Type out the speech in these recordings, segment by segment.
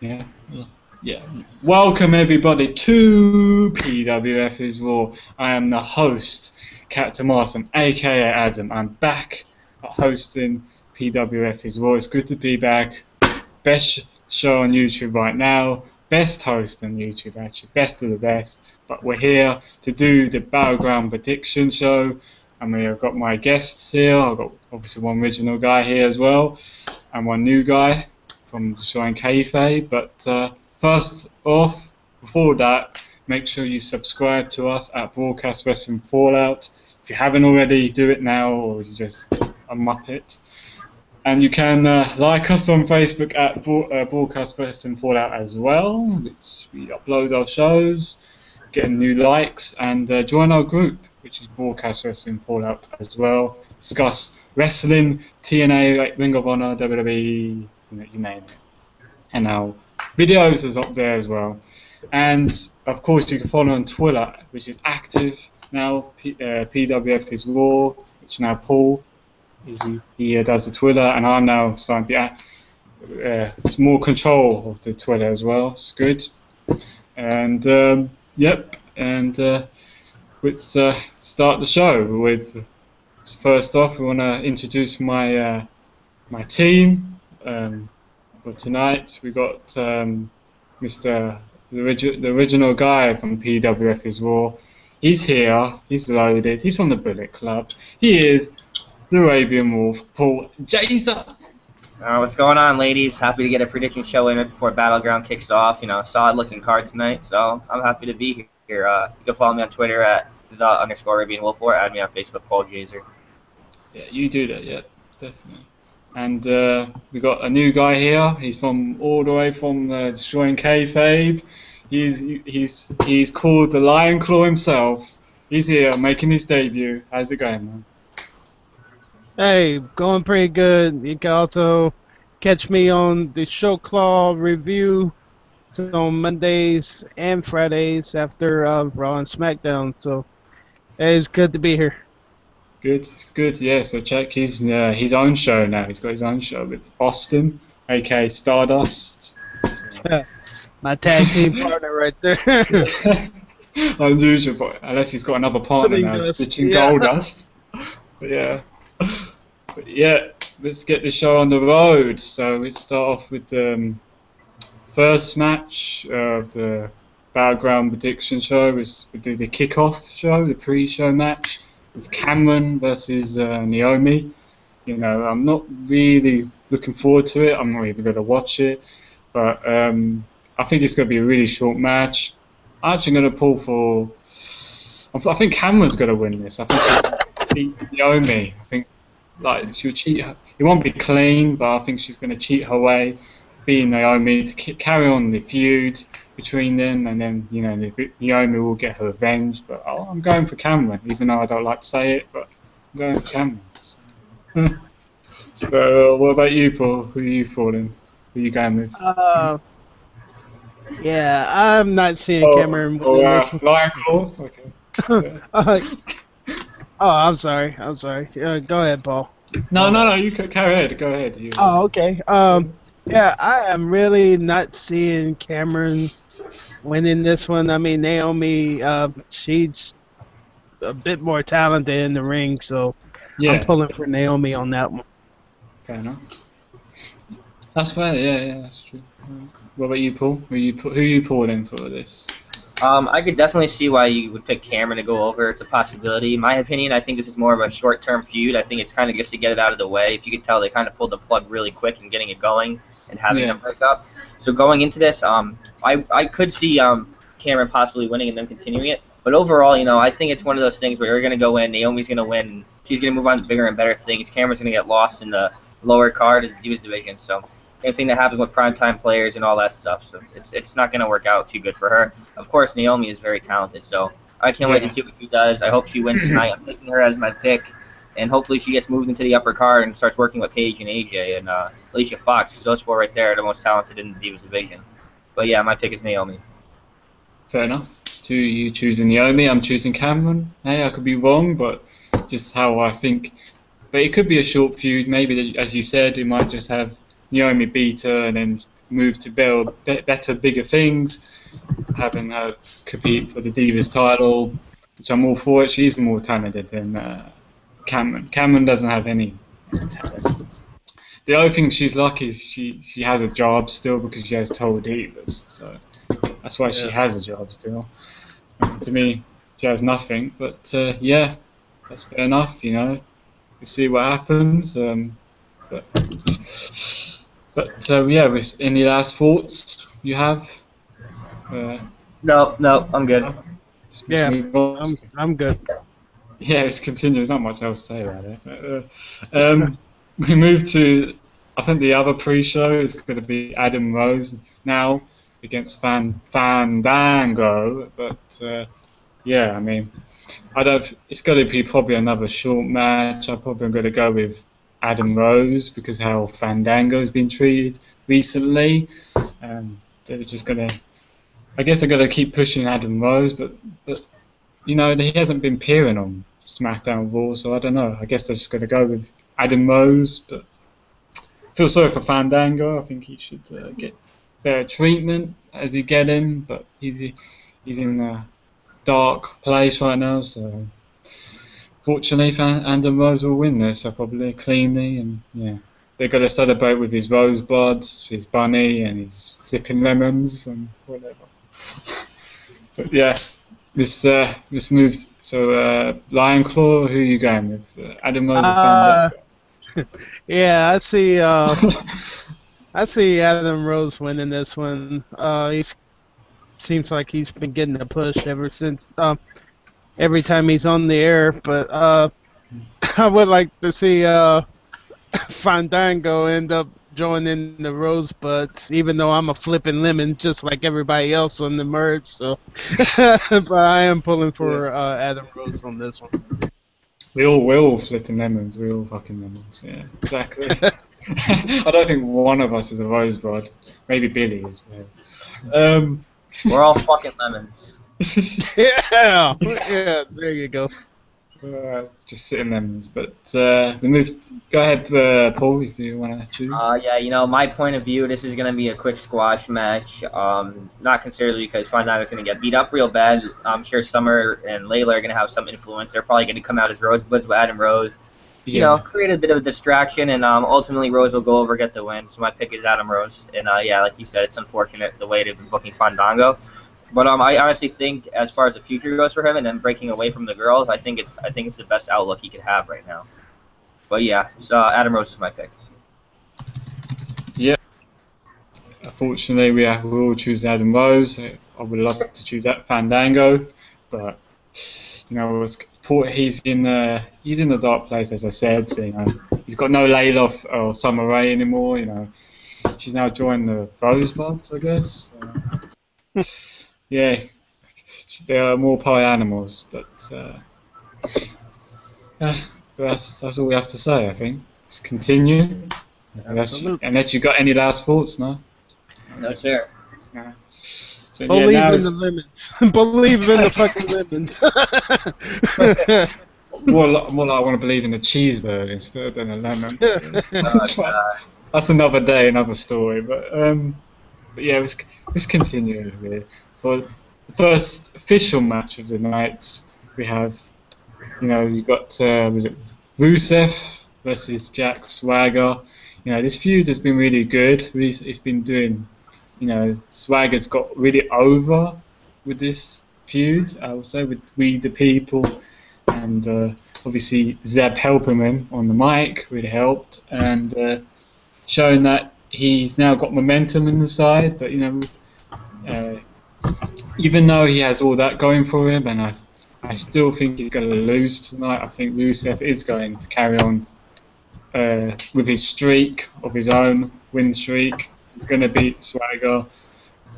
Yeah. Yeah. Welcome everybody to PWF is Raw. I am the host, Captain Marson, aka Adam. I'm back hosting PWF is Raw. It's good to be back. Best show on YouTube right now. Best host on YouTube, actually. Best of the best. But we're here to do the Battleground prediction show. I mean, I've got my guests here. I've got obviously one original guy here as well, and one new guy from Destroying Kayfabe. But first off, before that, make sure you subscribe to us at Broadcast Wrestling Fallout. If you haven't already, do it now, or you just a muppet. And you can like us on Facebook at Broadcast Wrestling Fallout as well, which we upload our shows, getting new likes, and join our group, which is Broadcast Wrestling Fallout as well. Discuss wrestling, TNA, Ring of Honor, WWE, you name it. And our videos is up there as well. And of course you can follow on Twitter, which is active now. PWF is Raw, which now Paul. He does the Twitter, and I'm now starting to be more control of the Twitter as well. It's good. And yep. And let's start the show with. First off, we want to introduce my my team. For tonight, we got Mr. The original guy from PWF is Raw. He's here. He's loaded. He's from the Bullet Club. He is the Arabian Wolf, Paul Jason. What's going on, ladies? Happy to get a prediction show in before Battleground kicks off. You know, solid looking card tonight, so I'm happy to be here. You can follow me on Twitter at _Arabian Wolf or add me on Facebook, Paul Jason. Yeah, you do that, yeah, definitely. And we got a new guy here. He's from all the way from Destroying Kayfabe. He's called the Lion Claw himself. He's here making his debut. How's it going, man? Hey, going pretty good. You can also catch me on the Show Claw review on Mondays and Fridays after Raw and SmackDown. So it's good to be here. Good, it's good. Yeah. So check his own show now. He's got his own show with Austin, aka Stardust. So. My tag team partner right there. Unusual, but unless he's got another partner now, he's bitching Goldust. But yeah, let's get the show on the road. So we start off with the first match of the Battleground prediction show. We do the kickoff show, the pre-show match with Cameron versus Naomi. You know, I'm not really looking forward to it. I'm not even going to watch it, but I think it's going to be a really short match. I'm actually going to pull for. I think Cameron's going to win this. I think she's going to beat Naomi. I think she'll cheat. It won't be clean, but I think she's going to cheat her way, beating Naomi to carry on the feud between them, and then Naomi will get her revenge. But I'm going for Cameron, even though I don't like to say it. But I'm going for Cameron. So what about you, Paul? Who are you falling? Who are you going with? Yeah, I'm not seeing Cameron. Lion Claw. Okay. I'm sorry. Go ahead, Paul. No. You can carry ahead. Go ahead. Okay. Yeah, I am really not seeing Cameron winning this one. I mean, Naomi, she's a bit more talented in the ring, so yeah. I'm pulling for Naomi on that one. Fair enough. That's fair. Yeah, that's true. What about you, Paul? Who you pulling for this? I could definitely see why you would pick Cameron to go over. It's a possibility. In my opinion, I think this is more of a short-term feud. I think it's kind of just to get it out of the way. If you could tell, they kind of pulled the plug really quick in getting it going and having them break up. So going into this, I could see Cameron possibly winning and then continuing it. But overall, I think it's one of those things where you're going to go in, Naomi's going to win, she's going to move on to bigger and better things. Cameron's going to get lost in the lower card of the Divas division. So same thing that happens with primetime players and all that stuff. So it's not going to work out too good for her. Of course, Naomi is very talented, so I can't wait to see what she does. I hope she wins tonight. I'm picking her as my pick, and hopefully she gets moved into the upper card and starts working with Paige and AJ and Alicia Fox, because those four right there are the most talented in the Divas division. But yeah, my pick is Naomi. Fair enough. You choosing Naomi, I'm choosing Cameron. Hey, I could be wrong, but just how I think. But it could be a short feud. Maybe, as you said, we might just have Naomi beat her, and then move to build better, bigger things, having her compete for the Divas title, which I'm all for it. She's more talented than Cameron. Cameron doesn't have any talent. The only thing she's lucky is she has a job still because she has Total Divas, so that's why she has a job still. To me, she has nothing, but yeah, that's fair enough, you know. We'll see what happens. But yeah, any last thoughts you have? No, I'm good. Yeah, move on. I'm good. Yeah, it's continuous. There's not much else to say about it. We move to, I think the other pre-show is going to be Adam Rose now against Fandango, but yeah, I mean, it's going to be probably another short match. I'm probably going to go with Adam Rose because how Fandango's been treated recently. They're just going to, I guess they're going to keep pushing Adam Rose, but you know, he hasn't been appearing on SmackDown Raw, so I don't know. I guess they're just going to go with Adam Rose, but I feel sorry for Fandango. I think he should get better treatment as he get him, but he's in a dark place right now, so fortunately Adam Rose will win this, so probably cleanly, and yeah. They're going to celebrate with his rosebuds, his bunny, and his flipping lemons, and whatever. But yeah, this moves. So Lion Claw, who are you going with? Adam Rose or Fandango? Yeah, I see Adam Rose winning this one. He seems like he's been getting a push ever since every time he's on the air. But I would like to see Fandango end up joining the Rosebuds, even though I'm a flipping lemon just like everybody else on the merge. So, but I am pulling for Adam Rose on this one. We're all flipping lemons. We're all fucking lemons. Yeah, exactly. I don't think one of us is a rosebud. Maybe Billy is. We're all fucking lemons. Yeah, there you go. Just sitting lemons, but we move. Go ahead, Paul, if you want to choose. Yeah, you know, my point of view, this is going to be a quick squash match. Not considerably because Fandango's going to get beat up real bad. I'm sure Summer and Layla are going to have some influence. They're probably going to come out as Rosebuds with Adam Rose. You know, create a bit of a distraction, and ultimately Rose will go over, get the win. So my pick is Adam Rose. And yeah, like you said, it's unfortunate the way they've been booking Fandango. But I honestly think, as far as the future goes for him, and then breaking away from the girls, I think it's the best outlook he could have right now. But yeah, so Adam Rose is my pick. Yeah. Unfortunately, we all choose Adam Rose. I would love to choose that Fandango, but you know, he's in the dark place, as I said. So, you know, he's got no Layla or Summer Rae anymore. You know, she's now joined the Rosebuds, I guess. Yeah, they are more pie animals, but that's all we have to say, I think. Just continue. Unless you got any last thoughts, no? No, sir. No. So, Believe in the lemons. Believe in the fucking lemons. more like I want to believe in the cheeseburger instead than a lemon. That's another day, another story. But yeah, let's continue here. For the first official match of the night, we have, you know, you got was it Rusev versus Jack Swagger. You know, this feud has been really good. It's been doing, you know, Swagger's got really over with this feud, I would say, with We the People, and obviously Zeb helping him on the mic really helped, and showing that he's now got momentum in the side. But you know, even though he has all that going for him, and I still think he's going to lose tonight. I think Rusev is going to carry on with his streak of his own win streak. He's going to beat Swagger.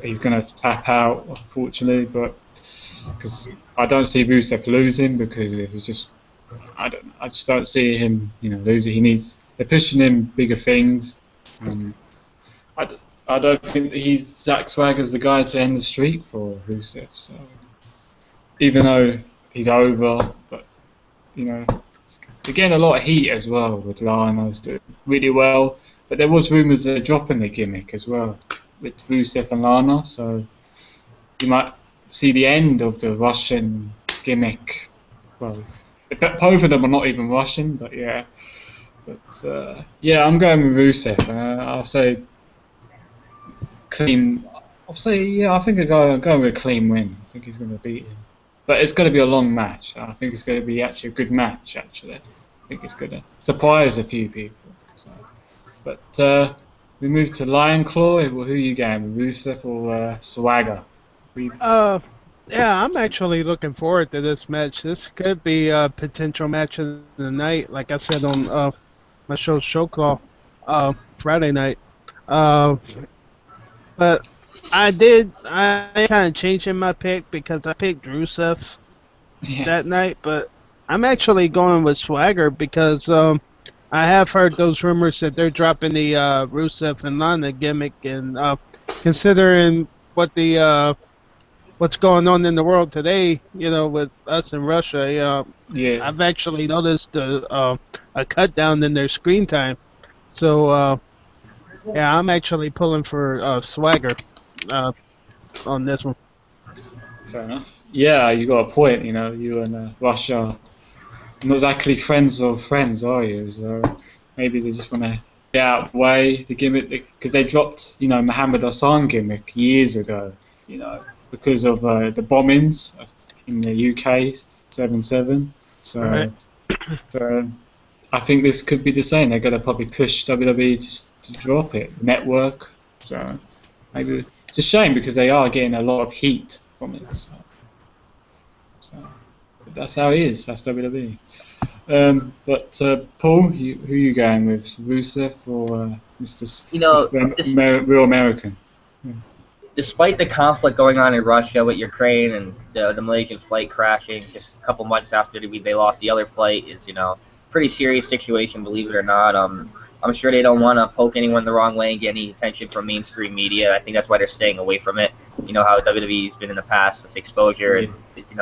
He's going to tap out, unfortunately, but because I don't see Rusev losing, because it was just I just don't see him, you know, losing. They're pushing him bigger things, and I don't think that Zack Swagger's the guy to end the streak for Rusev. So even though he's over, but you know, they're getting a lot of heat as well with Lano's doing really well. But there was rumours they're dropping the gimmick as well. with Rusev and Lana, so you might see the end of the Russian gimmick. Well, both of them are not even Russian, but yeah. But yeah, I'm going with Rusev. I'll say clean. I'll say yeah. I think I'm going with a clean win. I think he's going to beat him, but it's going to be a long match. I think it's going to be actually a good match. Actually, I think it's going to surprise a few people. So. But we move to Lion Claw. Who are you going, Rusev or Swagger? Yeah, I'm actually looking forward to this match. This could be a potential match of the night, like I said on my show call Friday night. Uh, but I kind of changing my pick because I picked Rusev Yeah. that night, but I'm actually going with Swagger because I have heard those rumors that they're dropping the Rusev and Lana gimmick, and considering what the what's going on in the world today, with us in Russia, Yeah. I've actually noticed a cut down in their screen time. So yeah, I'm actually pulling for Swagger on this one. Fair enough. Yeah, you got a point. You and Russia are not exactly friends of friends, are you? So maybe they just want to get out of the way the gimmick because they dropped, Muhammad Hassan gimmick years ago. Because of the bombings in the UK 7/7. So, Right. so I think this could be the same. They're going to probably push WWE to drop it. Network. So maybe it's a shame because they are getting a lot of heat from it. So but that's how it is. That's WWE. But Paul, who are you going with? Rusev or Mr. Real American? Despite the conflict going on in Russia with Ukraine and the Malaysian flight crashing just a couple months after they lost the other flight is, pretty serious situation, believe it or not. I'm sure they don't want to poke anyone the wrong way and get any attention from mainstream media. I think that's why they're staying away from it. You know how WWE's been in the past with exposure and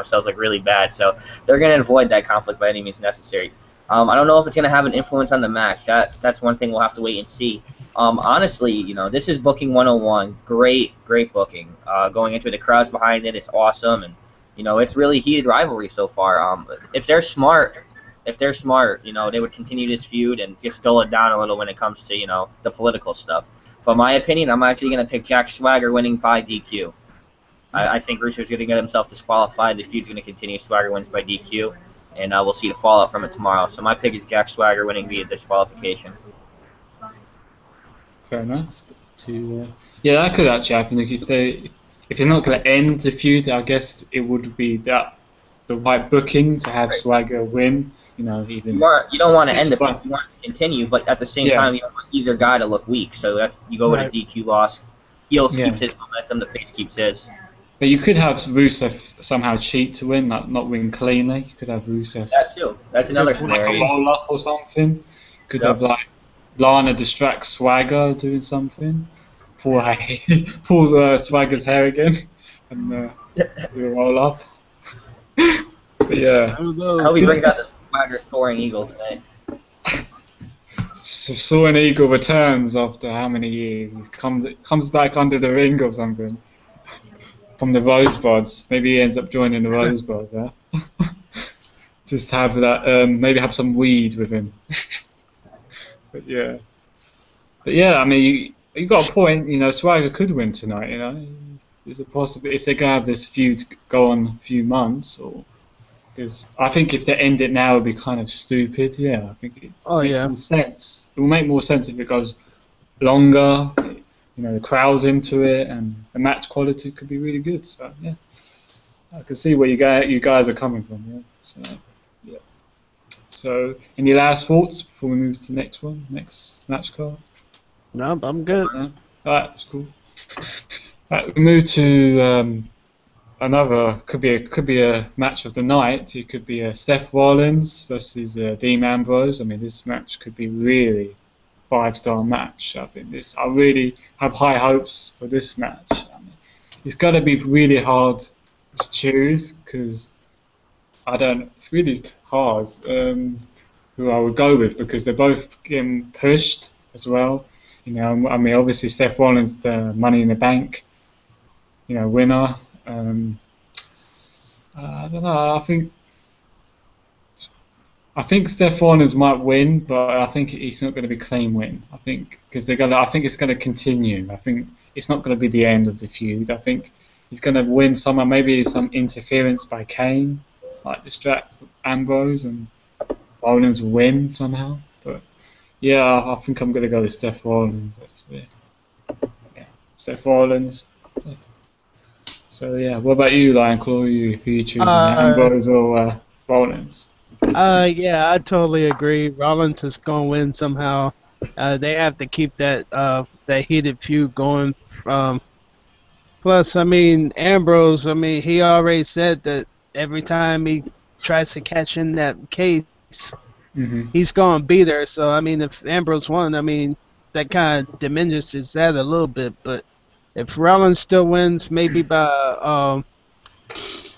sells like really bad. So they're going to avoid that conflict by any means necessary. I don't know if it's going to have an influence on the match. That's one thing we'll have to wait and see. Honestly, this is booking 101. Great booking. Going into it, the crowd's behind it. It's awesome, and it's really heated rivalry so far. If they're smart, they would continue this feud and just dull it down a little when it comes to the political stuff. But my opinion, I'm actually going to pick Jack Swagger winning by DQ. I think Rusev's going to get himself disqualified. The feud's going to continue. Swagger wins by DQ, and we'll see the fallout from it tomorrow. So my pick is Jack Swagger winning via disqualification. Fair enough. Yeah, that could actually happen. If it's not going to end the feud, I guess it would be the right booking to have Swagger win. You don't want to end the feud. You want to continue, but at the same time, you don't want either guy to look weak. So you go with a DQ loss. Heel keeps his momentum. The face keeps his. But you could have Rusev somehow cheat to win, not win cleanly. You could have Rusev. That too. That's another scenario. Like a roll up or something. Could have Lana distract Swagger doing something. Pull Swagger's hair again, and do a roll up. But yeah. How we bring out the Swagger soaring eagle today. So Soaring Eagle returns after how many years? He comes back under the ring or something. From the Rosebuds. Maybe he ends up joining the Rosebuds, huh? Just have that, maybe have some weed with him. But yeah, I mean, you got a point. Swagger could win tonight. There's a possibility if they're gonna have this feud go on a few months, or because I think if they end it now, it'd be kind of stupid. Yeah, I think it makes more sense. It will make more sense if it goes longer. The crowd's into it, and the match quality could be really good. So yeah, I can see where you guys are coming from. Yeah. So, any last thoughts before we move to the next match card? No, I'm good. Alright, that's cool. Right, we move to another. Could be a match of the night. It could be Seth Rollins versus Dean Ambrose. I mean, this match could be really 5-star match. I really have high hopes for this match. I mean, it's got to be really hard to choose because it's really hard who I would go with because they're both getting pushed as well. You know, I mean, obviously Seth Rollins, the Money in the Bank, you know, winner. I don't know. I think Seth Rollins might win, but I think it's not going to be clean win. I think because they're gonna. I think it's going to continue. I think it's not going to be the end of the feud. I think he's going to win somehow. Maybe some interference by Kane, like distract Ambrose, and Rollins will win somehow. But yeah, I think I'm going to go with Seth Rollins. Actually, yeah, Seth Rollins. So yeah, what about you, Lion Claw? Who you choosing? Ambrose or Rollins? Yeah, I totally agree. Rollins is gonna win somehow. They have to keep that heated feud going. Um, Plus, I mean, Ambrose. I mean, he already said that every time he tries to catch in that case, Hmm. he's gonna be there. So I mean, if Ambrose won, I mean, that kind of diminishes that a little bit. But if Rollins still wins, maybe by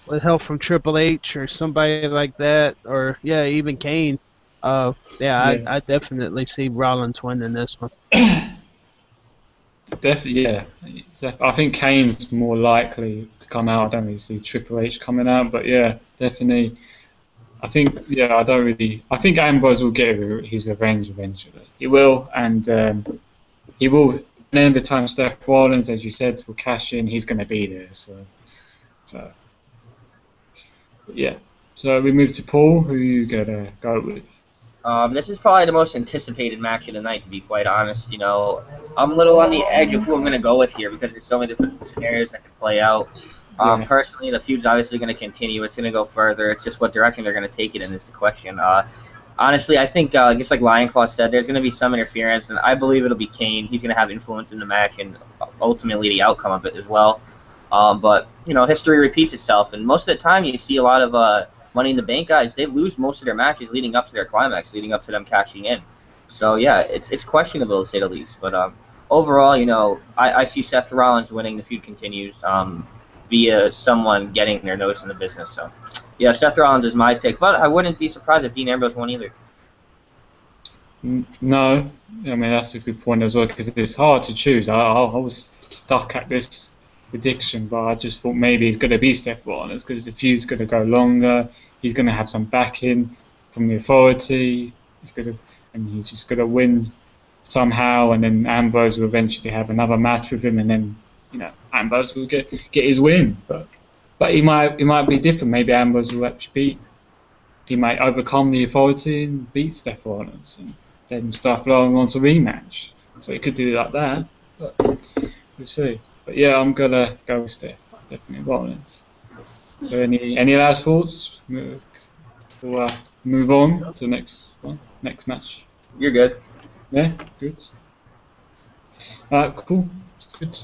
with help from Triple H or somebody like that, or yeah, even Kane. Yeah, Yeah. I definitely see Rollins winning this one. Definitely, yeah. I think Kane's more likely to come out. I don't really see Triple H coming out, but yeah, definitely. I think, yeah, I don't really. I think Ambrose will get his revenge eventually. He will, and he will. And then the time Seth Rollins, as you said, will cash in, he's going to be there. So yeah. So we move to Paul. Who you gonna go with? This is probably the most anticipated match of the night, to be quite honest. You know, I'm a little on the edge of who I'm going to go with here because there's so many different scenarios that could play out. Yes. Personally, the feud's obviously going to continue. It's going to go further. It's just what direction they're going to take it in is the question. Honestly, I think, just like Lion Claw said, there's going to be some interference, and I believe it'll be Kane. He's going to have influence in the match and ultimately the outcome of it as well. But, you know, history repeats itself, and most of the time you see a lot of Money in the Bank guys, they lose most of their matches leading up to their climax, leading up to them cashing in. So, yeah, it's questionable to say the least. But overall, you know, I see Seth Rollins winning. The feud continues via someone getting their nose in the business. So, yeah, Seth Rollins is my pick, but I wouldn't be surprised if Dean Ambrose won either. No, I mean that's a good point as well because it's hard to choose. I was stuck at this prediction, but I just thought maybe he's going to be Seth Rollins because the feud's going to go longer. He's going to have some backing from the authority. And he's just going to win somehow, and then Ambrose will eventually have another match with him, and then you know Ambrose will get his win. But he might be different. Maybe Ambrose will actually he might overcome the authority and beat Seth Rollins, and then Seth Rollins wants a rematch. So he could do it like that, but we'll see. But yeah, I'm gonna go with Steph. Definitely Rollins. So any last thoughts before I move on to the next match? You're good. Yeah, good. Cool. Good.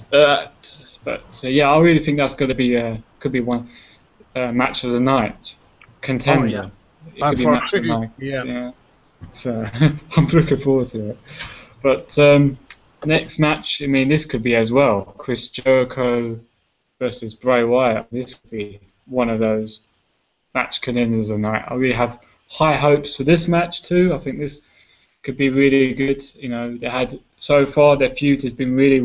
But yeah, I really think that's gonna be could be one match of the night contender. It could be match of the night. Yeah. So I'm looking forward to it. But next match, I mean, this could be as well. Chris Jericho versus Bray Wyatt. This could be one of those match contenders of the night. I really have high hopes for this match too. I think this could be really good. You know, they had so far their feud has been really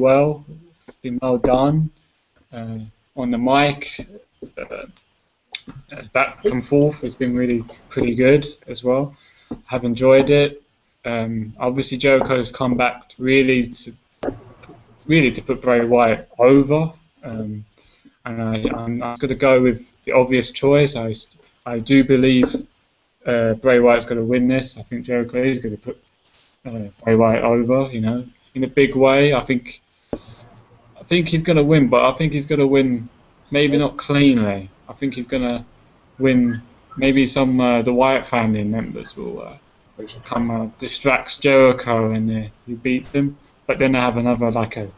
been well done on the mic. Back and forth has been really pretty good as well. Have enjoyed it. Obviously, Jericho's come back really to put Bray Wyatt over, and I'm going to go with the obvious choice. I do believe Bray Wyatt's going to win this. I think Jericho is going to put Bray Wyatt over, you know, in a big way. I think he's going to win, but I think he's going to win maybe not cleanly. I think he's going to win. Maybe some the Wyatt family members will come distracts Jericho and he beats them. But then they have another like a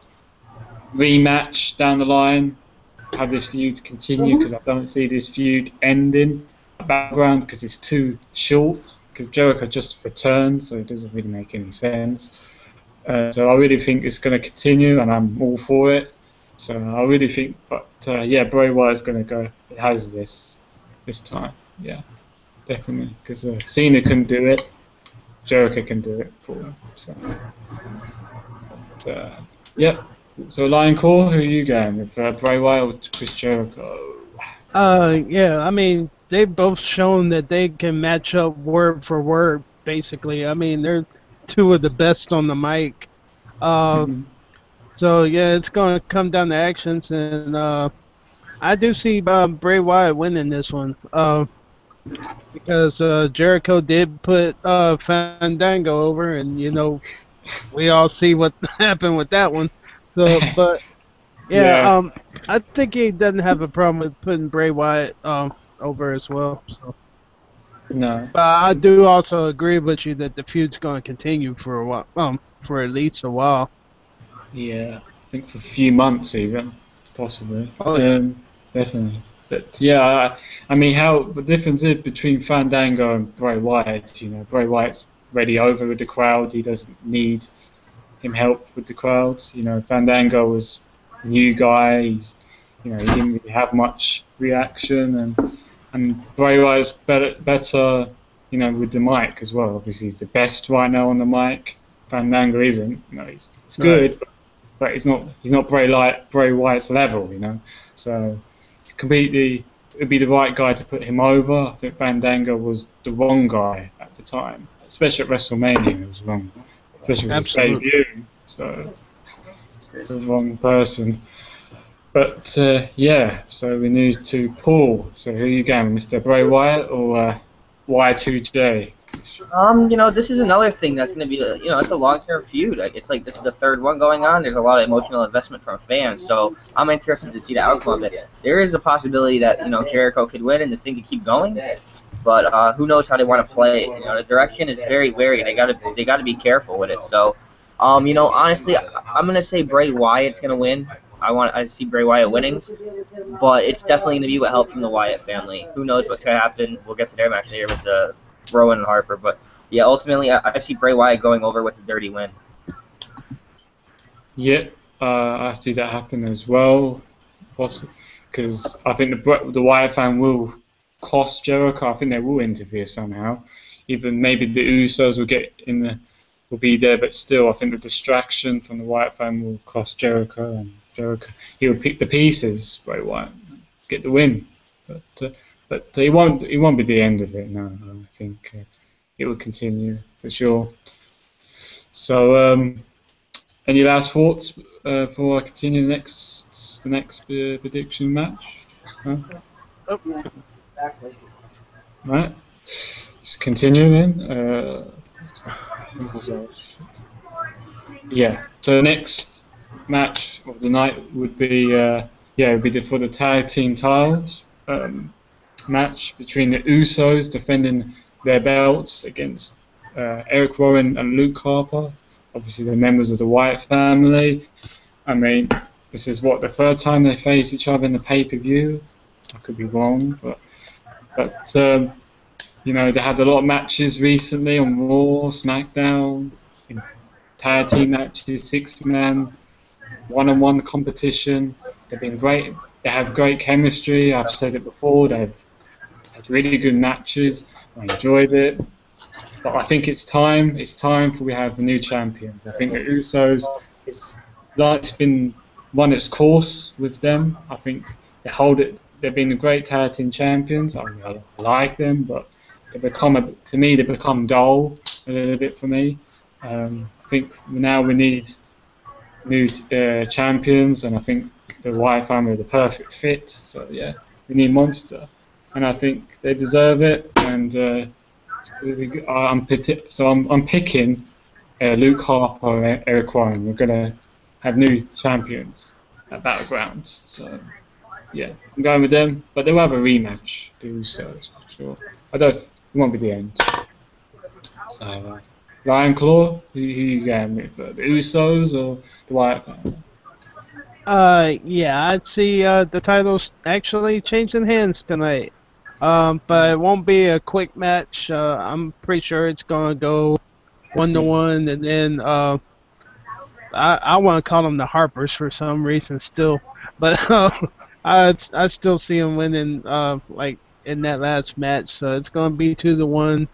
rematch down the line. Have this feud continue because I don't see this feud ending at Battleground because it's too short. Because Jericho just returned, so it doesn't really make any sense. So I really think it's going to continue, and I'm all for it. So I really think, but yeah, Bray Wyatt's going to go. It has this time. Yeah, definitely. Because Cena can do it, Jericho can do it for him. So Yep. So Lion Core, who are you going with? Bray Wyatt or Chris Jericho? Yeah, I mean, they've both shown that they can match up word for word, basically. I mean, they're two of the best on the mic. Uh, Mhm. so yeah, it's going to come down to actions, and I do see Bray Wyatt winning this one. Because Jericho did put Fandango over, and we all see what happened with that one. So, but yeah, Yeah. I think he doesn't have a problem with putting Bray Wyatt over as well. So, No. but I do also agree with you that the feud's going to continue for a while, for at least a while. Yeah. I think for a few months even, possibly. Oh yeah, Definitely. But yeah, I mean, how the difference is between Fandango and Bray Wyatt. Bray Wyatt's already over with the crowd. He doesn't need him help with the crowds. Fandango was a new guy. He didn't really have much reaction, and Bray Wyatt's better, with the mic as well. Obviously, he's the best right now on the mic. Fandango isn't. He's right. good, but he's not Bray Wyatt's level. So it's completely. It'd be the right guy to put him over. I think Fandango was the wrong guy at the time, especially at WrestleMania. It was wrong, especially with his Absolutely. debut. So it's the wrong person. But yeah, so we need to Paul. So who are you going, Mr. Bray Wyatt or Y2J? This is another thing that's going to be, it's a long-term feud. It's like this is the third one going on. There's a lot of emotional investment from fans, so I'm interested to see the outcome of it. There is a possibility that Jericho could win and the thing could keep going, but who knows how they want to play it? The direction is very wary. They gotta be careful with it. So, honestly, I'm gonna say Bray Wyatt's gonna win. I see Bray Wyatt winning, but it's definitely gonna be with help from the Wyatt family. Who knows what's gonna happen? We'll get to their match later with the Rowan and Harper, but yeah, ultimately I see Bray Wyatt going over with a dirty win. Yeah, I see that happen as well, possibly, because I think the Wyatt fan will cost Jericho. I think they will interfere somehow. Even maybe the Usos will be there, but still, I think the distraction from the Wyatt fan will cost Jericho, and Jericho he will pick the pieces. Bray Wyatt get the win, but it won't be the end of it. No, I think it will continue for sure. So, any last thoughts before I continue the next prediction match? No? Oh, Right. Let's continue then. Yeah. So the next match of the night would be for the tag team titles match between the Usos defending their belts against Eric Rowan and Luke Harper. Obviously, they're members of the Wyatt family. I mean, this is the third time they face each other in the pay-per-view. I could be wrong, but they had a lot of matches recently on Raw, SmackDown, in tag team matches, six-man, one-on-one competition. They've been great. They have great chemistry. I've said it before. They've had really good matches. I enjoyed it. But I think it's time. It's time we have new champions. I think the Usos, it's been run its course with them. I think they hold it. They've been the great tag team champions. I like them, but they become dull a little bit for me. I think now we need new champions, and I think the Wyatt family are the perfect fit. So yeah, we need Monster, and I think they deserve it. And I'm picking Luke Harper and Eric Rowan. We're gonna have new champions at Battleground. So yeah, I'm going with them, but they'll have a rematch. The Usos for sure. It won't be the end. So Lion Claw, who you going with? The Usos or the Wyatt family? yeah, I'd see the titles actually changing hands tonight. But it won't be a quick match. I'm pretty sure it's gonna go 1-1, and then I want to call them the Harpers for some reason still, but I still see them winning like in that last match. So it's gonna be 2-1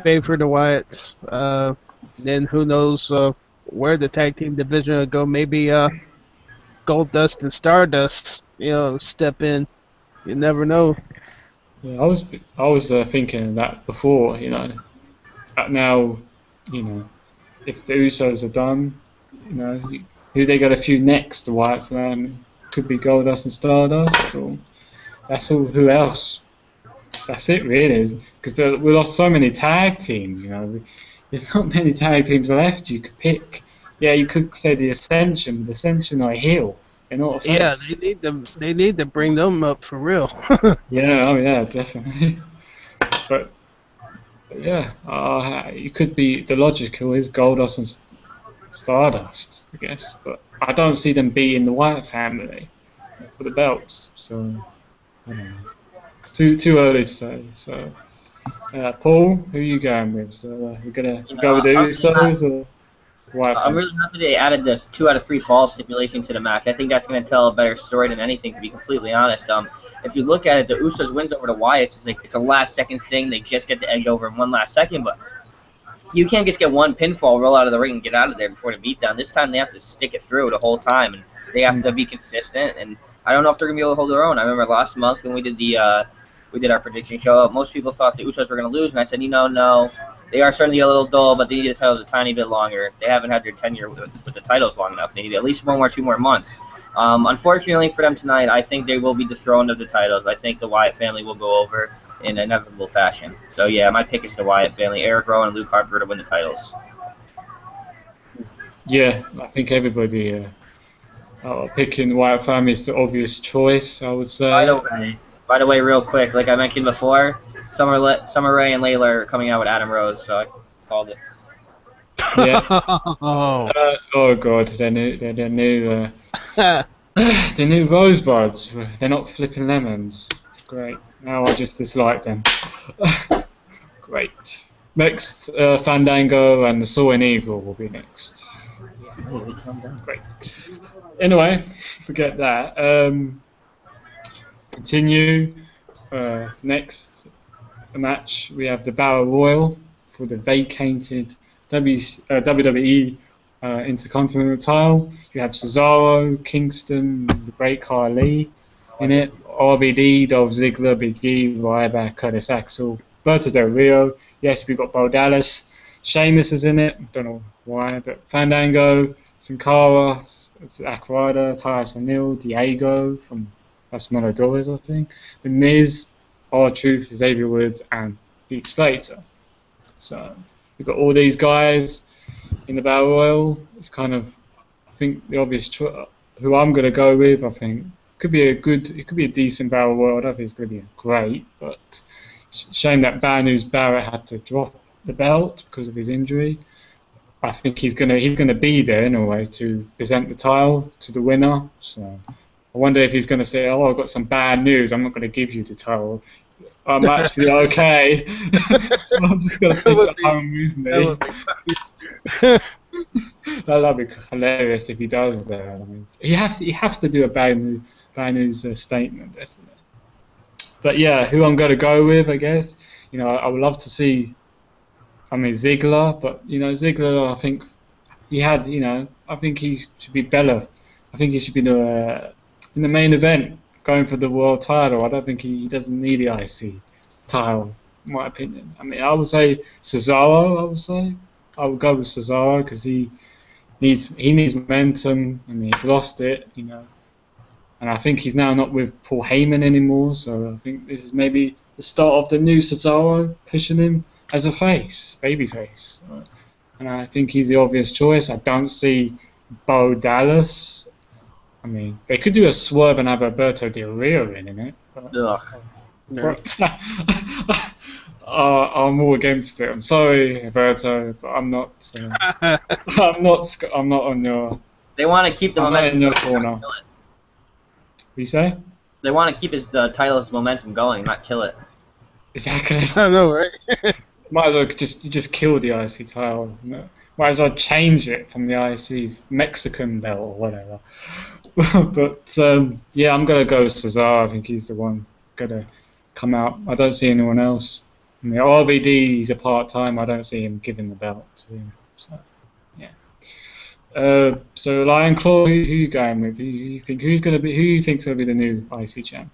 favor the Wyatts. Then who knows where the tag team division would go. Maybe Goldust and Stardust, step in. You never know. Yeah, I was thinking that before, but now, if the Usos are done, who they got a few next, the Wyatt family could be Goldust and Stardust, or that's all. Who else? That's it, really, because we lost so many tag teams. There's not many tag teams left you could pick. Yeah, you could say the Ascension. The Ascension are heel. They're not a Yeah, face. they need to bring them up for real. Yeah, oh yeah, definitely. But yeah, you could be. The logical is Goldust and Stardust, I guess. But I don't see them beating the Wyatt family for the belts. So I don't know. Too early to say. So Paul, who are you going with? So we're gonna go with the Usos or Wyatt I'm family? really happy they added this 2 out of 3 fall stipulation to the match. I think that's going to tell a better story than anything, to be completely honest. If you look at it, the Usos wins over the Wyatts. It's a last-second thing. They just get the edge over in 1 last second, but you can't just get 1 pinfall, roll out of the ring, and get out of there before the beatdown. This time they have to stick it through the whole time, and they have to be consistent. And I don't know if they're going to be able to hold their own. I remember last month when we did our prediction show, most people thought the Usos were going to lose, and I said, no. They are starting to get a little dull, but they need the titles a tiny bit longer. They haven't had their tenure with the titles long enough. They need at least 1 or 2 more months. Unfortunately for them tonight, I think they will be dethroned of the titles. I think the Wyatt family will go over in inevitable fashion. So yeah, my pick is the Wyatt family, Eric Rowan and Luke Harper to win the titles. Yeah, I think everybody picking the Wyatt family is the obvious choice, I would say. By the way, real quick, like I mentioned before, Summer Rae and Layla are coming out with Adam Rose, so I called it. Yeah. Oh. Oh god, they're new the new rosebuds. They're not flipping lemons. Great. Now I just dislike them. Great. Next, Fandango and the Soaring Eagle will be next. Great. Anyway, forget that. Continue. Next match, we have the Battle Royal for the vacated WWE Intercontinental title. You have Cesaro, Kingston, the Great Khali in it. RVD, Dolph Ziggler, Big E, Ryback, Curtis Axel, Berto Del Rio. Yes, we've got Bo Dallas. Sheamus is in it. Don't know why, but Fandango, Sin Cara, Zack Ryder, Tyus O'Neil, Diego from Los Matadores, I think. The Miz, R-Truth, Xavier Woods, and Heath Slater. So we've got all these guys in the Battle Royal. It's kind of, I think, the obvious who I'm going to go with. I think it could be a decent Battle Royal. I don't think it's going to be great, but shame that Bad News Barrett had to drop the belt because of his injury. I think he's gonna be there in a way to present the title to the winner. So I wonder if he's going to say, "Oh, I've got some bad news. I'm not going to give you the title. I'm actually okay." So I'm just going to take it home with me. That'd be hilarious if he does that. I mean, he has to do a bad news statement, definitely. But yeah, who I'm going to go with, I guess. I would love to see. Ziggler, but Ziggler. I think he had. I think he should be better. I think he should be in the main event, going for the world title. I don't think he doesn't need the IC title, in my opinion. I would say Cesaro. I would go with Cesaro because he needs momentum. He's lost it, and I think he's now not with Paul Heyman anymore. So I think this is maybe the start of the new Cesaro, pushing him as a babyface. And I think he's the obvious choice. I don't see Bo Dallas. They could do a swerve and have Alberto Del Rio in it. But I'm all against it. I'm sorry, Alberto, but I'm not. I'm not on your. They want to keep the momentum in your corner. What do you say? They want to keep the title's momentum going, not kill it. Exactly. I know, right? Might as well just kill the IC title. Might as well change it from the IC Mexican belt or whatever. But yeah, I'm gonna go with Cesaro. I think he's the one gonna come out. I don't see anyone else. RVD, he's a part-time. I don't see him giving the belt to him. So yeah. So Lion Claw, who you going with? Who you think who's gonna be? Who you think's gonna be the new IC champ?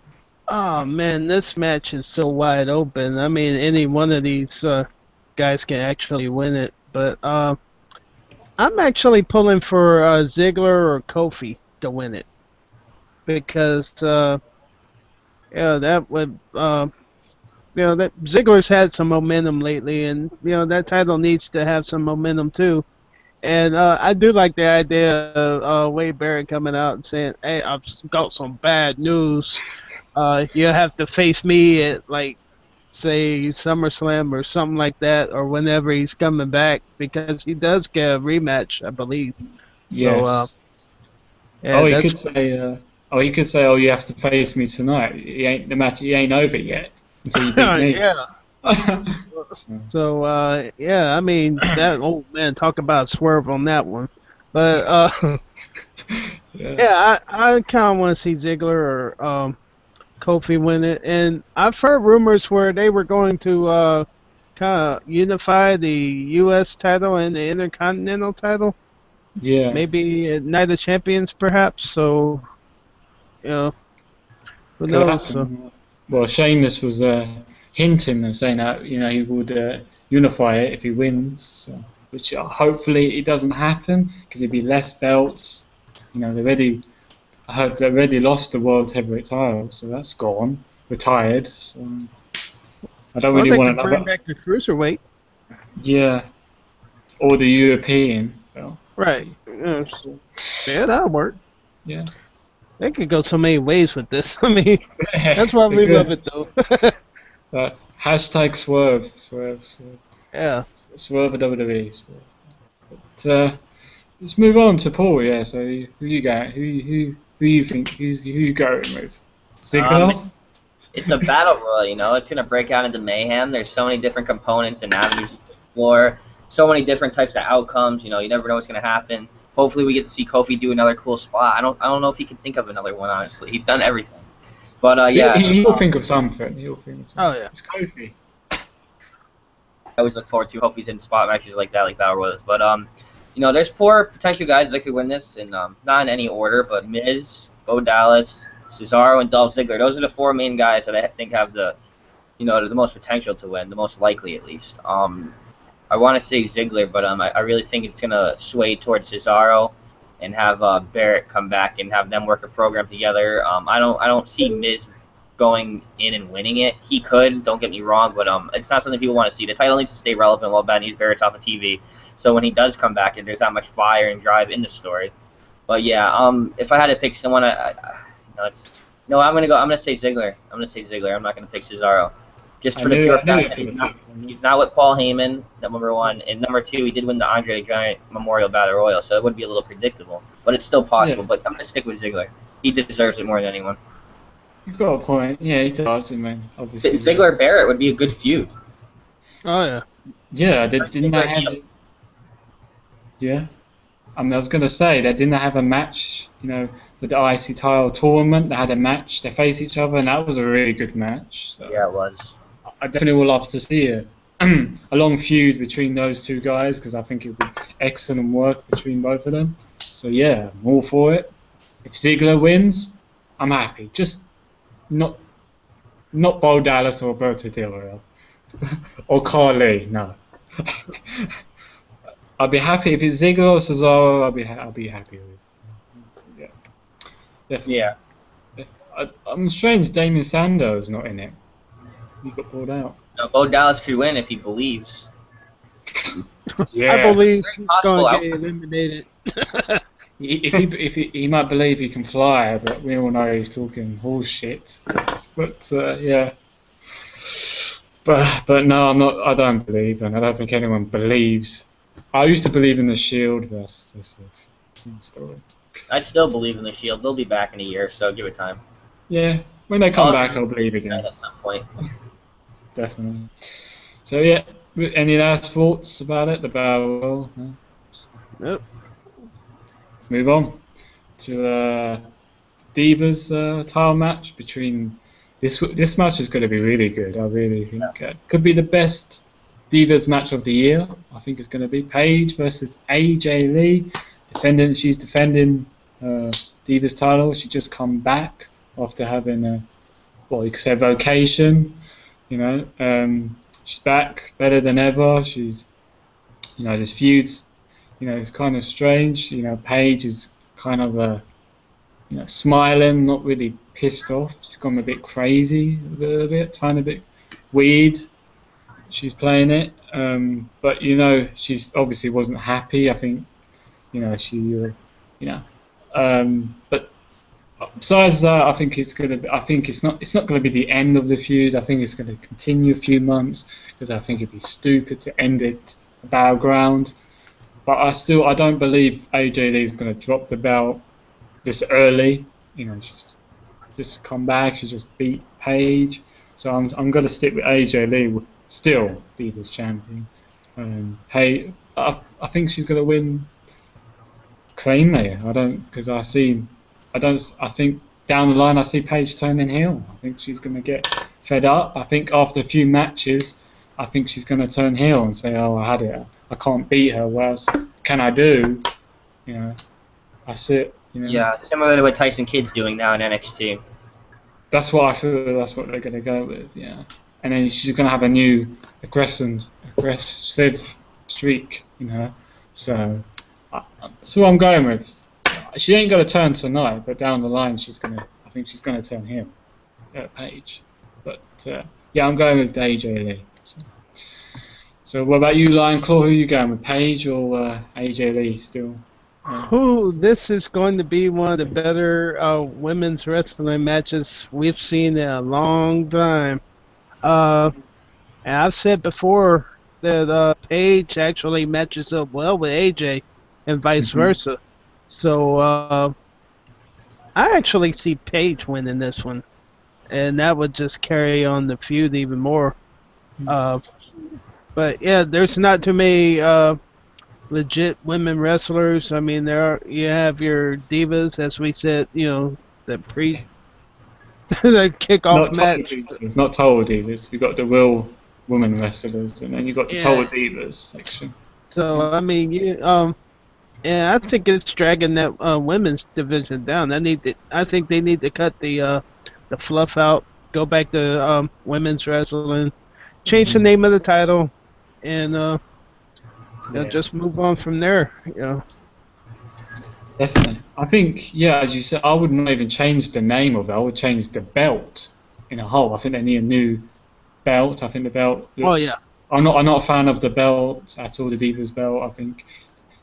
Oh man, this match is so wide open. I mean, any one of these guys can actually win it. But I'm actually pulling for Ziggler or Kofi to win it because yeah, that would that Ziggler's had some momentum lately, and that title needs to have some momentum too. And I do like the idea of Wade Barrett coming out and saying, "Hey, I've got some bad news. You have to face me at like, say, SummerSlam or something like that, or whenever he's coming back, because he does get a rematch, I believe." So Yes. yeah, Oh, he that's could say. He could say, "Oh, you have to face me tonight. The match. He ain't over yet until you beat me." yeah. So yeah, I mean that old man talk about swerve on that one, but Yeah. yeah, I kind of want to see Ziggler or Kofi win it, and I've heard rumors where they were going to kind of unify the U.S. title and the Intercontinental title, Yeah. maybe at Night of Champions, perhaps. So you know, who Could knows? So, happen. Well, Sheamus was hinting and saying that he would unify it if he wins, so, which hopefully it doesn't happen because it'd be less belts. I heard they already lost the world heavyweight title, so that's gone, retired. So I don't well, really they want could bring another. back the cruiserweight, Yeah, or the European belt. right? So, yeah, that'll work. Yeah, They could go so many ways with this. I mean, that's why they're we love good. it, though. Hashtag swerve, swerve, swerve, Yeah. swerve for WWE. Swerve. But, let's move on to Paul. Yeah. So who you got? Who you think? Who you going with? Um, Ziggler? it's a battle royal, It's going to break out into mayhem. There's so many different components and avenues to explore. So many different types of outcomes. You never know what's going to happen. Hopefully, we get to see Kofi do another cool spot. I don't know if he can think of another one. Honestly, he's done everything. But yeah, He'll think of something. He'll think of something. Oh yeah. It's Kofi. I always look forward to Kofi's in spot matches like that, like battle royals. But there's four potential guys that could win this, and not in any order, but Miz, Bo Dallas, Cesaro, and Dolph Ziggler. Those are the four main guys that I think have the most potential to win, the most likely at least. I want to say Ziggler, but I really think it's gonna sway towards Cesaro, and have Barrett come back and have them work a program together. I don't see Miz going in and winning it. He could, don't get me wrong, but it's not something people want to see. The title needs to stay relevant while Ben needs Barrett's off of TV. So when he does come back, and there's that much fire and drive in the story. But yeah, if I had to pick someone, I'm gonna say Ziggler. I'm gonna say Ziggler. I'm not gonna pick Cesaro. Just for the pure fact that he's not with Paul Heyman, number one, and number two, he did win the Andre the Giant Memorial Battle Royal, so it would be a little predictable, but it's still possible. Yeah. But I'm gonna stick with Ziggler. He deserves it more than anyone. You've got a point. Yeah, he does. I mean, obviously. Ziggler Barrett would be a good feud. Oh yeah. Yeah, didn't they have? Yeah. I mean, I was going to say they didn't have a match. For the IC title tournament, they had a match. They faced each other, and that was a really good match. So Yeah, it was. I definitely would love to see a long feud between those two guys because I think it would be excellent work between both of them. So yeah, I'm all for it. If Ziggler wins, I'm happy. Just not Bo Dallas or Alberto Del Rio or Carly. No. I'll be happy if it's Ziggler or Cesaro. I'll be happy with. Yeah, definitely. Yeah. I'm strange Damien Sandow not in it. He got pulled out. No, Bo Dallas could win if he believes. Yeah. I believe he's possible going to get outcome. eliminated. If he might believe he can fly, but we all know he's talking horse shit. But yeah. But no, I'm not. I don't believe, and I don't think anyone believes. I used to believe in the Shield. That's it. Story. I still believe in the Shield. They'll be back in a year, so give it time. Yeah, when they come back, I'll believe again. At some point. Definitely. So yeah, any last thoughts about it? The Battle Royal? No? Nope. Move on to Divas title match between this match is going to be really good. I really think could be the best Divas match of the year. I think it's going to be Paige versus AJ Lee. She's defending Divas title. She just come back after having a, well, you could say vacation. You know, she's back better than ever. She's, you know, this feud's, you know, it's kind of strange. You know, Paige is kind of you know, smiling, not really pissed off. She's gone a bit crazy, a little bit, tiny bit weird. She's playing it, but you know, she's obviously wasn't happy. I think, you know, you know, but besides that, I think it's gonna. I think it's not going to be the end of the feud. I think it's going to continue a few months because I think it'd be stupid to end it at Battleground. But I don't believe AJ Lee is going to drop the belt this early. You know, she's just come back. She just beat Paige, so I'm going to stick with AJ Lee, still Divas champion. I think she's going to win cleanly. I think down the line I see Paige turning heel. I think she's going to get fed up. I think after a few matches, I think she's going to turn heel and say, "Oh, I had it. I can't beat her. What else can I do?" You know, that's it. You know? Yeah, similar to what Tyson Kidd's doing now in NXT. That's what I feel. That's what they're going to go with. Yeah, and then she's going to have a new aggressive streak. You know, so that's what I'm going with. She ain't going to turn tonight, but down the line I think she's going to turn heel at Paige. But yeah, I'm going with AJ Lee. So what about you, Lion Claw? Who are you going with, Paige or AJ Lee still? This is going to be one of the better women's wrestling matches we've seen in a long time. And I've said before that Paige actually matches up well with AJ and vice versa. So I actually see Paige winning this one, and that would just carry on the feud even more. But yeah, there's not too many legit women wrestlers. I mean, you have your divas, as we said, you know, the kickoff match. It's not total divas. We've got the real women wrestlers, and then you've got the total divas section. So I mean, yeah, I think it's dragging that women's division down. I think they need to cut the fluff out, go back to women's wrestling, change the name of the title, and just move on from there. You know. Definitely. I think, yeah, as you said, I would not even change the name of it. I would change the belt in a whole. I think they need a new belt. I think the belt looks... Oh, yeah. I'm not a fan of the belt at all, the Divas belt. I think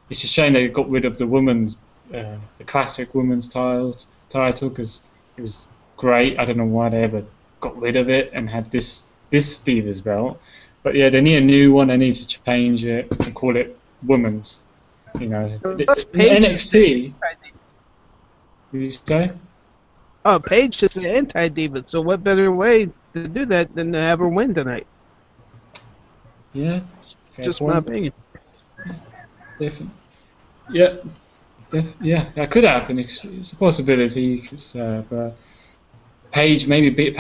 it's a shame they got rid of the women's, the classic women's title, because it was great. I don't know why they ever got rid of it and had this Divas belt. But yeah, they need a new one. They need to change it and call it women's. You know, NXT. Did you say? Oh, Paige is an anti-diva, so what better way to do that than to have her win tonight? Yeah, just my opinion. Definitely. Yeah, that could happen. It's a possibility. But Paige beat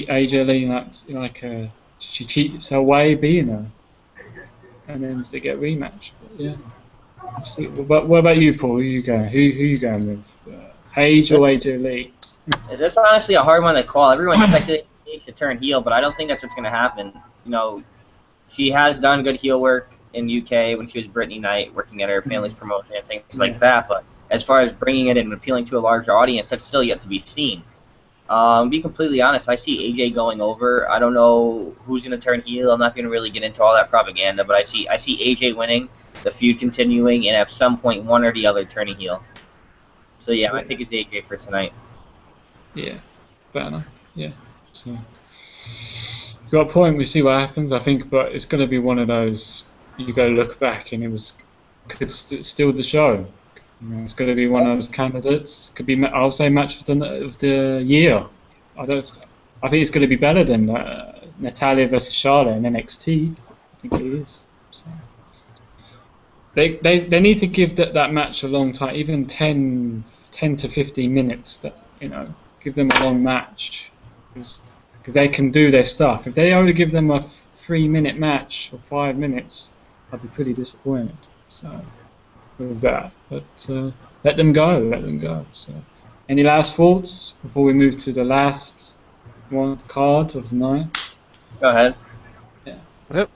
AJ Lee like she cheats her way beating her, and then they get a rematch. But yeah. But what about you, Paul? Who you going with? Paige or AJ Lee? That's honestly a hard one to call. Everyone expected Paige to turn heel, but I don't think that's what's going to happen. You know, she has done good heel work in UK when she was Brittany Knight, working at her family's promotion and things like that. But as far as bringing it in and appealing to a larger audience, that's still yet to be seen. Be completely honest, I see AJ going over. I don't know who's going to turn heel. I'm not going to really get into all that propaganda, but I see AJ winning, the feud continuing, and at some point one or the other turning heel. So yeah, I think it's AJ for tonight. Yeah, fair enough. Yeah. So you got a point. We see what happens. I think, but it's going to be one of those. You go look back, and could steal the show. You know, it's going to be one of those candidates. Could be, I'll say, match of the year. I think it's going to be better than Natalya versus Charlotte in NXT. I think it is. So. They need to give that match a long time, even 10 to 15 minutes. Give them a long match because they can do their stuff. If they only give them a 3-minute match or 5 minutes, I'd be pretty disappointed. So with that, but let them go, let them go. So, any last thoughts before we move to the last one card of the night? Go ahead. Yeah.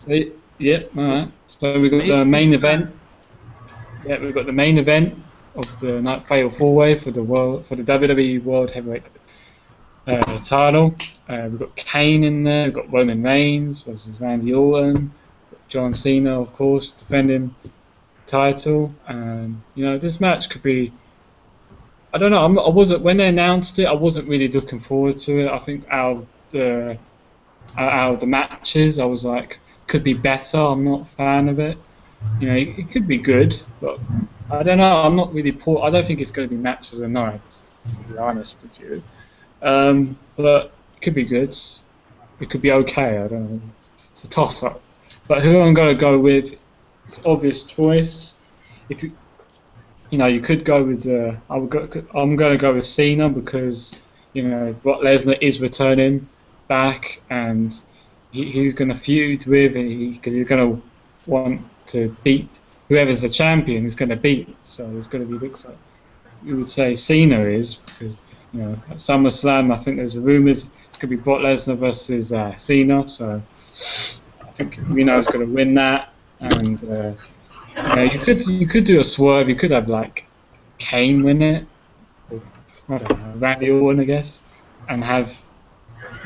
Yep. All right. So we got the main event. Yeah, we've got the main event of the night fatal 4-way for the WWE World Heavyweight title. We've got Kane in there. We've got Roman Reigns versus Randy Orton. John Cena, of course, defending the title. This match could be. I don't know. I wasn't when they announced it. I wasn't really looking forward to it. I think out of the matches, I was like, could be better. I'm not a fan of it. It could be good, but I don't know. I'm not really I don't think it's going to be match of the night, to be honest with you. But it could be good. It could be okay. I don't know. It's a toss-up. But who I'm going to go with, it's obvious choice. If you could go with. I'm going to go with Cena because Brock Lesnar is returning back, and he's going to feud with because he's going to want to beat whoever's the champion. He's going to beat. So it's going to be looks like you would say Cena is because at SummerSlam I think there's rumours it's going to be Brock Lesnar versus Cena. So I think it's going to win that, and you could do a swerve. You could have like Kane win it, or, I don't know, Randy Orton I guess, and have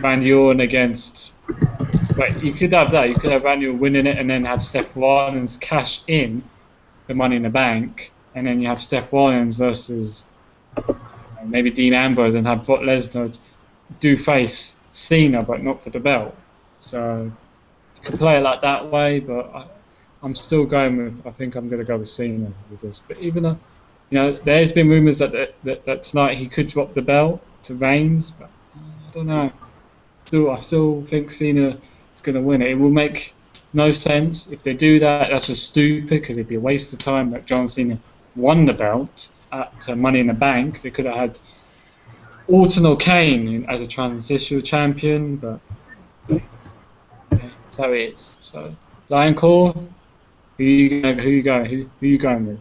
Randy Orton against. But you could have that. You could have Randy Orton winning it, and then have Seth Rollins cash in the Money in the Bank, and then you have Seth Rollins versus maybe Dean Ambrose, and have Brock Lesnar do face Cena, but not for the belt. So you could play it like that way, but I'm still going with. I think I'm going to go with Cena with this. But even though, there's been rumours that tonight he could drop the belt to Reigns, but I don't know. I still think Cena is going to win it. It will make no sense if they do that. That's just stupid because it'd be a waste of time that John Cena won the belt at Money in the Bank. They could have had Orton or Kane as a transitional champion, but that's how it is. So Lion Claw, who you going with?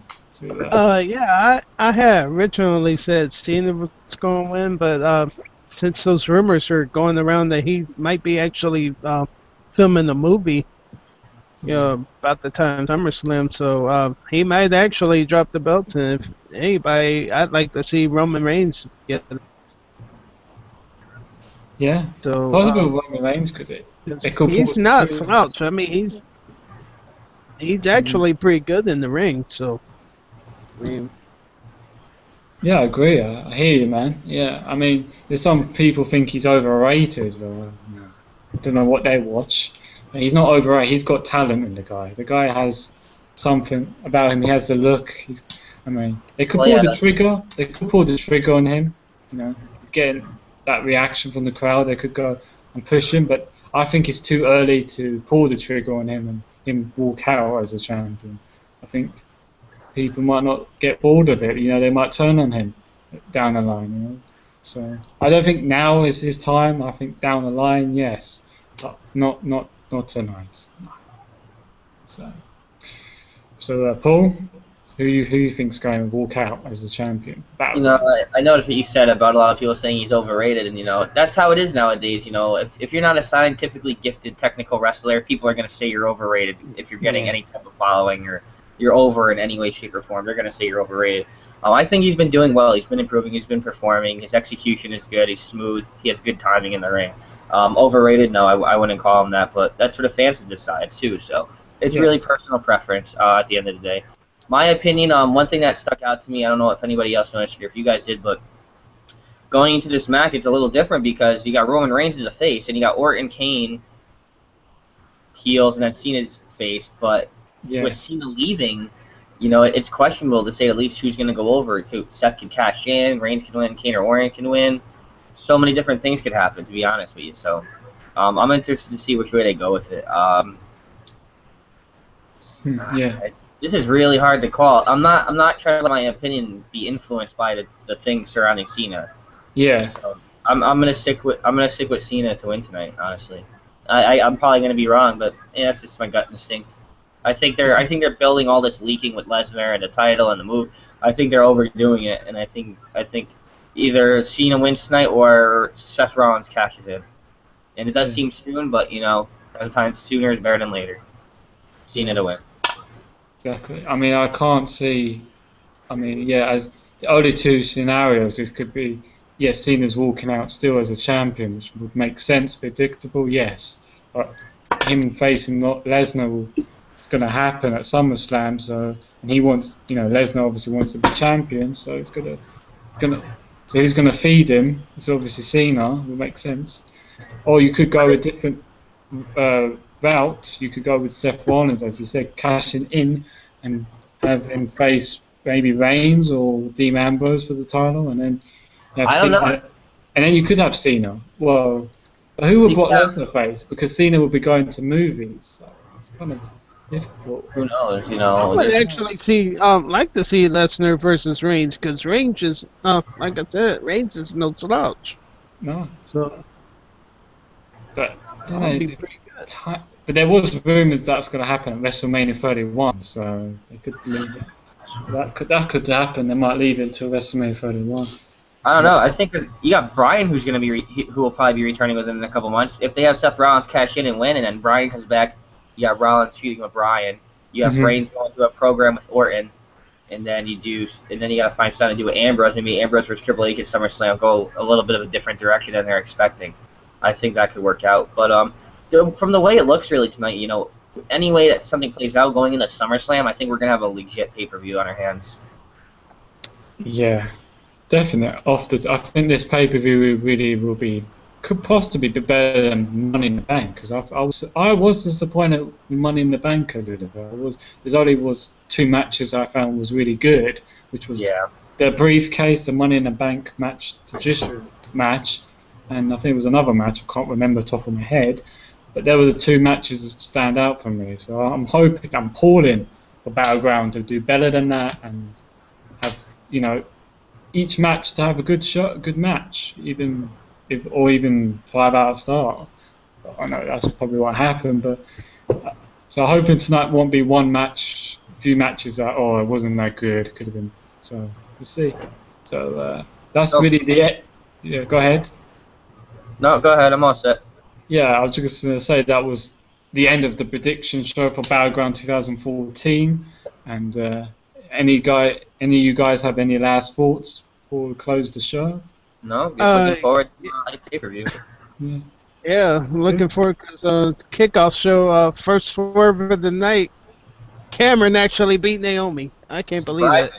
I had originally said Cena was going to win, but since those rumors are going around that he might be actually filming a movie, about the time SummerSlam, so he might actually drop the belt. And if anybody, I'd like to see Roman Reigns get it. Yeah. So possible Roman Reigns could it. He's not slouch. I mean, he's actually pretty good in the ring. So. Yeah, I agree. I hear you, man. Yeah, I mean, there's some people think he's overrated, but I don't know what they watch. He's not overrated. He's got talent in the guy. The guy has something about him. He has the look. They could pull the trigger. They could pull the trigger on him. He's getting that reaction from the crowd. They could go and push him, but I think it's too early to pull the trigger on him and him walk out as a champion. I think people might not get bored of it. They might turn on him down the line. So I don't think now is his time. I think down the line, yes, but not tonight. So Paul, who you think's going to walk out as the champion? I noticed what you said about a lot of people saying he's overrated, and that's how it is nowadays. If you're not a scientifically gifted technical wrestler, people are going to say you're overrated. If you're getting any type of following or you're over in any way, shape, or form, they're going to say you're overrated. I think he's been doing well. He's been improving. He's been performing. His execution is good. He's smooth. He has good timing in the ring. Overrated? No, I wouldn't call him that, but that's for the fans to decide, too. So it's really personal preference at the end of the day. My opinion, one thing that stuck out to me, I don't know if anybody else noticed or if you guys did, but going into this match, it's a little different because you got Roman Reigns as a face, and you got Orton, Kane, heels, and then Cena's face, but with Cena leaving, it's questionable to say at least who's going to go over. Seth could cash in, Reigns can win, Kane or Orton can win. So many different things could happen, to be honest with you. So I'm interested to see which way they go with it. This is really hard to call. I'm not trying to let my opinion be influenced by the things surrounding Cena. Yeah. So I'm gonna stick with Cena to win tonight, honestly. I'm probably going to be wrong, but yeah, that's just my gut instinct. I think they're building all this leaking with Lesnar and the title and the move. I think they're overdoing it, and I think either Cena wins tonight or Seth Rollins cashes in. And it does seem soon, but sometimes sooner is better than later. Cena to win. Exactly. I mean, I can't see. I mean, yeah, as the only two scenarios, it could be, yes, Cena's walking out still as a champion, which would make sense, predictable, yes. But him facing Lesnar is going to happen at SummerSlam, so and he wants, Lesnar obviously wants to be champion, so so who's going to feed him? It's obviously Cena. Would make sense. Or you could go a different route. You could go with Seth Rollins, as you said, cashing in and have him face maybe Reigns or Dean Ambrose for the title, and then you have Cena, and then you could have Cena. Well, who would Brock Lesnar face? Because Cena would be going to movies, so it's kind of difficult. Who knows? I would actually like to see Lesnar versus Reigns, because Reigns is, like I said, Reigns is no slouch. No. So. But but there was rumours that's going to happen at WrestleMania 31, so they could leave it. That could happen. They might leave it until WrestleMania 31. I don't know. I think that you got Bryan, who will probably be returning within a couple months. If they have Seth Rollins cash in and win, and then Bryan comes back, you got Rollins feuding with Bryan. You have Reigns going through a program with Orton, and then you got to find something to do with Ambrose. Maybe Ambrose versus Triple H at SummerSlam go a little bit of a different direction than they're expecting. I think that could work out. But from the way it looks really tonight, any way that something plays out going into SummerSlam, I think we're going to have a legit pay-per-view on our hands. Yeah, definitely. I think this pay-per-view really could possibly be better than Money in the Bank, because I was disappointed with Money in the Bank a little bit. There only was two matches I found was really good, which was the briefcase, the Money in the Bank match, the Jiu-Jitsu match, and I think it was another match, I can't remember top of my head, but there were the two matches that stand out for me. So I'm calling for Battleground to do better than that, and have, each match to have a good match, even 5-hour start. But I know that's probably what happened, but so I'm hoping tonight won't be one match, a few matches that, it wasn't that good, could have been. So we'll see. So that's really yeah, go ahead. No, go ahead. I'm all set. Yeah, I was just going to say that was the end of the prediction show for Battleground 2014. And any of you guys have any last thoughts before we close the show? No, just looking forward to the pay-per-view. Yeah, I'm looking forward because kickoff show, first swerve of the night, Cameron actually beat Naomi. I can't believe it.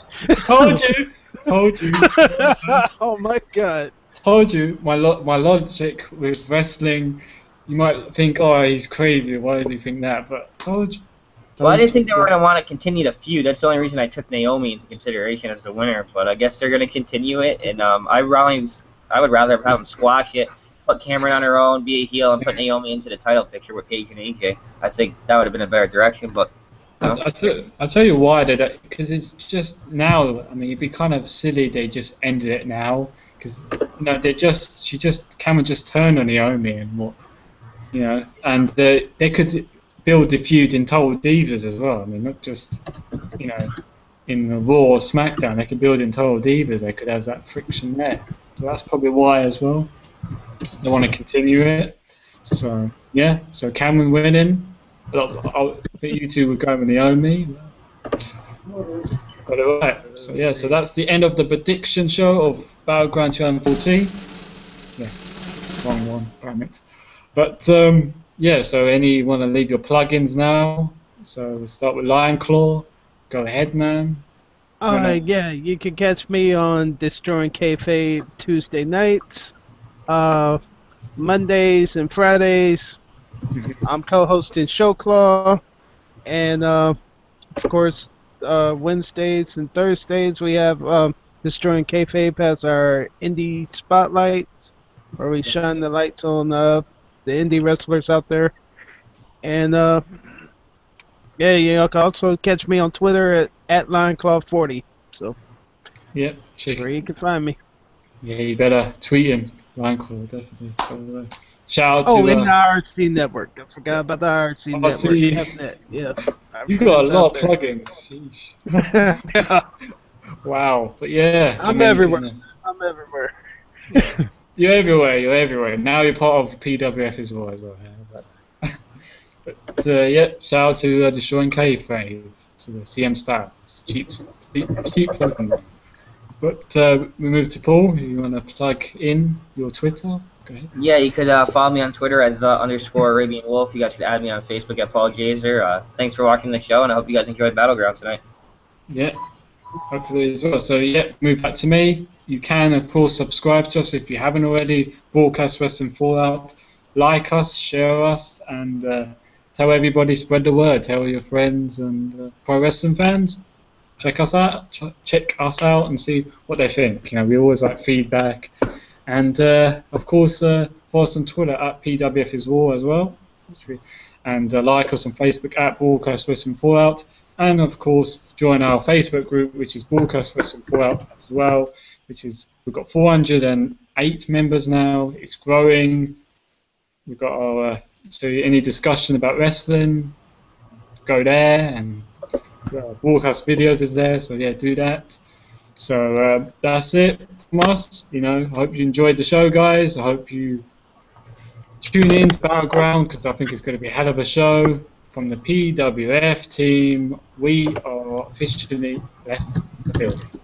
Told you. Oh my God. Told you, my logic with wrestling, you might think, he's crazy, why does he think that? But told you. Well, I didn't think they were going to want to continue the feud. That's the only reason I took Naomi into consideration as the winner. But I guess they're going to continue it, and I would rather have them squash it, put Cameron on her own, be a heel, and put Naomi into the title picture with Paige and AJ. I think that would have been a better direction, but... I'll tell you why, because it's just now, I mean, it'd be kind of silly they just ended it now. Because Cameron just turned on Naomi and and they could build the feud in Total Divas as well. I mean, not just in the Raw or SmackDown. They could build in Total Divas. They could have that friction there. So that's probably why as well. They want to continue it. So yeah, so Cameron winning. I think you two would go with Naomi. Got it right. So yeah, so that's the end of the prediction show of Battleground 2014. Yeah, wrong one, damn it. But yeah, so any want to leave your plugins now? So we'll start with Lion Claw. Go ahead, man. Yeah, you can catch me on Destroying Kayfabe Tuesday nights, Mondays and Fridays. I'm co-hosting Showclaw, and of course. Wednesdays and Thursdays we have Destroying Kayfabe as our indie spotlight, where we shine the lights on the indie wrestlers out there. And yeah, you can also catch me on Twitter at LionClaw40. So yeah, where you can find me. Yeah, you better tweet him, LionClaw, definitely. So shout out Oh, to in the RC network. I forgot about the RC network. RC. F-net, yes. You got a lot of It's out plugins. Sheesh. there. Yeah, Wow, but yeah, I I'm mean, everywhere. I'm everywhere. you're everywhere. You're everywhere. Now you're part of PWF as well. Yeah. But yeah, shout out to Destroying Kayfabe, to the CM Styles, cheap plug. But we move to Paul. You want to plug in your Twitter? Go ahead. Yeah, you could follow me on Twitter at _Arabian Wolf. You guys could add me on Facebook at Paul Jazer. Thanks for watching the show, and I hope you guys enjoyed Battleground tonight. Yeah, hopefully as well. So yeah, move back to me. You can of course subscribe to us if you haven't already. Broadcast Wrestling Fallout. Like us, share us, and tell everybody. Spread the word. Tell your friends and pro wrestling fans. Check us out. Check us out and see what they think. You know, we always like feedback. And of course, follow us on Twitter at PWF is War as well. And like us on Facebook at Broadcast Wrestling Fallout. And of course, join our Facebook group, which is Broadcast Wrestling Fallout as well. We've got 408 members now. It's growing. We've got our so any discussion about wrestling, go there, and broadcast videos is there. So yeah, do that. So that's it from us. You know, I hope you enjoyed the show, guys. I hope you tune in to Battleground because I think it's going to be a hell of a show. From the PWF team, we are officially left the building.